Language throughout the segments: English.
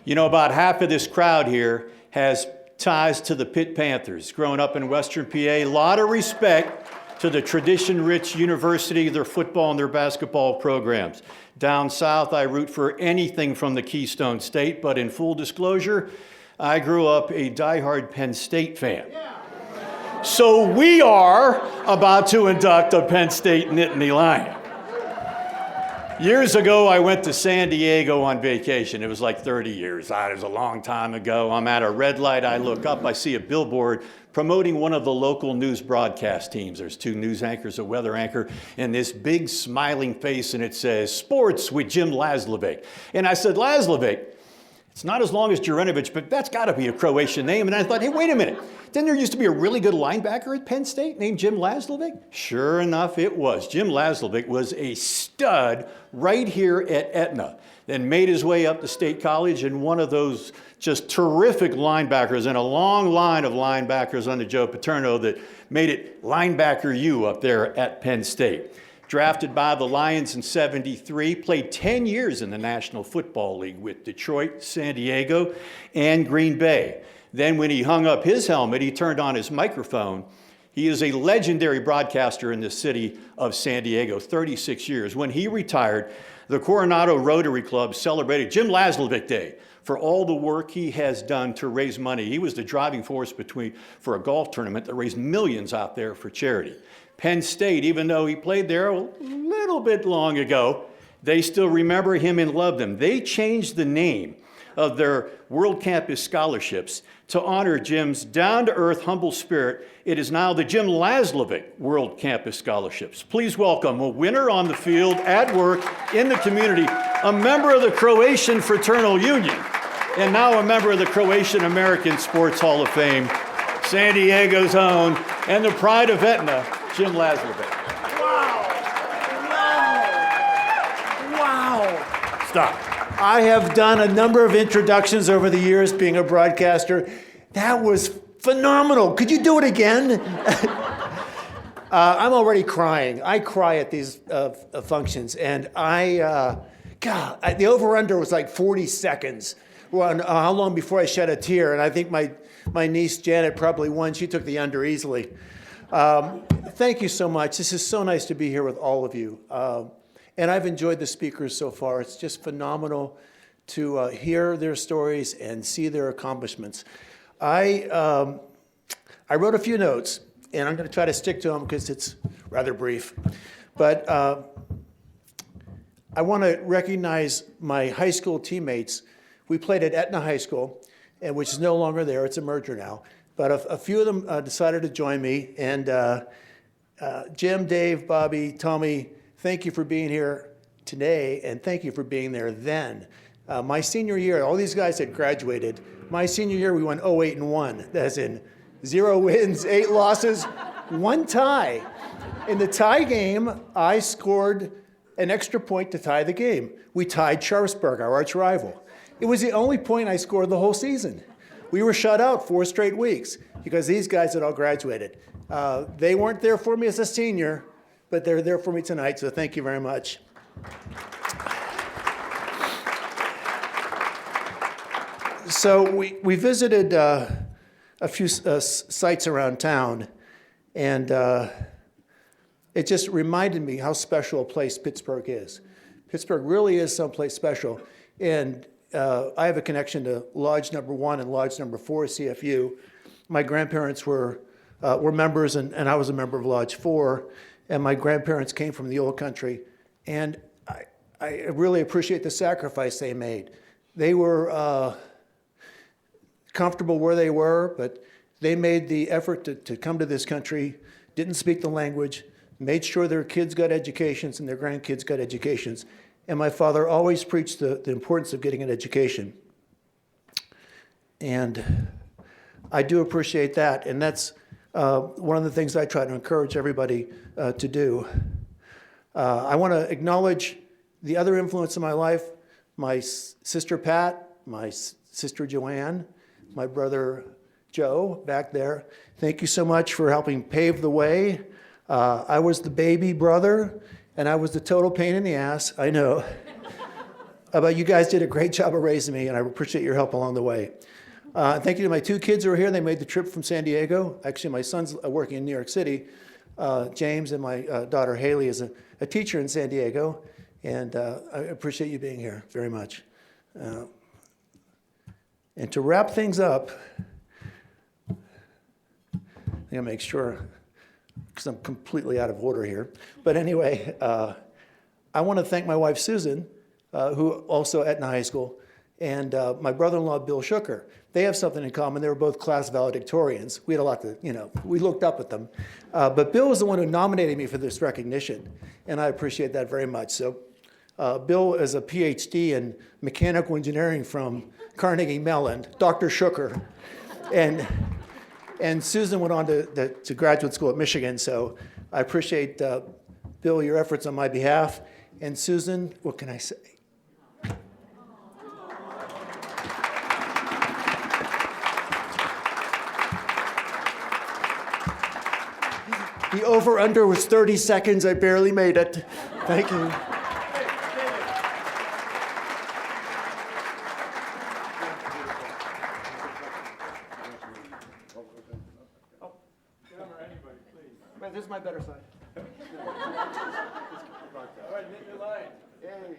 You know, about half of this crowd here has ties to the Pitt Panthers. Growing up in Western PA, a lot of respect to the tradition-rich university, their football and their basketball programs. Down south, I root for anything from the Keystone State, but in full disclosure, I grew up a diehard Penn State fan. So we are about to induct a Penn State Nittany Lion. Years ago, I went to San Diego on vacation. It was like 30 years. It was a long time ago. I'm at a red light. I look up. I see a billboard promoting one of the local news broadcast teams. There's two news anchors, a weather anchor, and this big smiling face, and it says, "Sports with Jim Laslavic." And I said, "Laslavic, it's not as long as Juranovic, but that's got to be a Croatian name." And I thought, hey, wait a minute. Didn't there used to be a really good linebacker at Penn State named Jim Laslavic? Sure enough, it was. Jim Laslavic was a stud right here at Etna, then made his way up to State College, and one of those just terrific linebackers in a long line of linebackers under Joe Paterno that made it linebacker U up there at Penn State. Drafted by the Lions in '73, played 10 years in the National Football League with Detroit, San Diego, and Green Bay. Then when he hung up his helmet, he turned on his microphone. He is a legendary broadcaster in the city of San Diego, 36 years. When he retired, the Coronado Rotary Club celebrated Jim Laslavic Day for all the work he has done to raise money. He was the driving force for a golf tournament that raised millions out there for charity. Penn State, even though he played there a little bit long ago, they still remember him and love him. They changed the name of their World Campus Scholarships to honor Jim's down-to-earth, humble spirit. It is now the Jim Laslavic World Campus Scholarships. Please welcome a winner on the field, at work, in the community, a member of the Croatian Fraternal Union, and now a member of the Croatian American Sports Hall of Fame, San Diego's own, and the pride of Etna, Jim Laslavic. Wow. Stop. I have done a number of introductions over the years being a broadcaster. That was phenomenal. Could you do it again? I'm already crying. I cry at these functions. And the over-under was like 40 seconds. How long before I shed a tear? And I think my niece Janet probably won. She took the under easily. Thank you so much. This is so nice to be here with all of you. And I've enjoyed the speakers so far. It's just phenomenal to hear their stories and see their accomplishments. I wrote a few notes, and I'm going to try to stick to them because it's rather brief. But I want to recognize my high school teammates. We played at Etna High School, which is no longer there. It's a merger now. But a few of them decided to join me. And Jim, Dave, Bobby, Tommy, thank you for being here today, and thank you for being there then. My senior year, all these guys had graduated. My senior year, we went 08-1. That's in 0 wins, 8 losses, 1 tie. In the tie game, I scored an extra point to tie the game. We tied Sharpsburg, our arch rival. It was the only point I scored the whole season. We were shut out 4 straight weeks because these guys had all graduated. They weren't there for me as a senior, but they're there for me tonight, so thank you very much. So we visited a few sites around town, and it just reminded me how special a place Pittsburgh is. Pittsburgh really is someplace special, and I have a connection to Lodge Number 1 and Lodge Number 4, CFU. My grandparents were members, and I was a member of Lodge 4. And my grandparents came from the old country, and I really appreciate the sacrifice they made. They were comfortable where they were, but they made the effort to come to this country, didn't speak the language, made sure their kids got educations and their grandkids got educations. And my father always preached the importance of getting an education. And I do appreciate that, and that's one of the things I try to encourage everybody to do. I want to acknowledge the other influence in my life, my sister Pat, my sister Joanne, my brother Joe back there. Thank you so much for helping pave the way. I was the baby brother, and I was the total pain in the ass, I know. But you guys did a great job of raising me, and I appreciate your help along the way. Thank you to my 2 kids who are here. They made the trip from San Diego. Actually, my son's working in New York City, James, and my daughter Haley is a teacher in San Diego. And I appreciate you being here very much. And to wrap things up, I'm going to make sure, because I'm completely out of order here. But anyway, I want to thank my wife, Susan, who also at Etna High School, and my brother-in-law, Bill Shooker. They have something in common. They were both class valedictorians. We had a lot to, we looked up at them. But Bill was the one who nominated me for this recognition, and I appreciate that very much. So Bill is a PhD in mechanical engineering from Carnegie Mellon, Dr. Shooker. And Susan went on to graduate school at Michigan, so I appreciate, Bill, your efforts on my behalf. And Susan, what can I say? The over-under was 30 seconds. I barely made it. Thank you. This is my better side. All right, hit your line. Yay.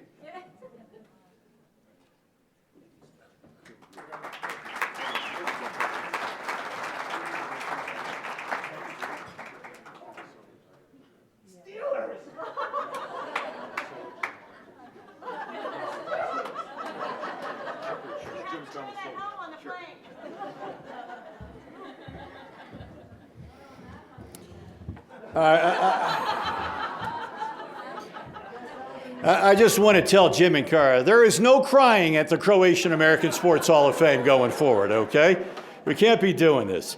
I just want to tell Jim and Cara, there is no crying at the Croatian American Sports Hall of Fame going forward, okay? We can't be doing this.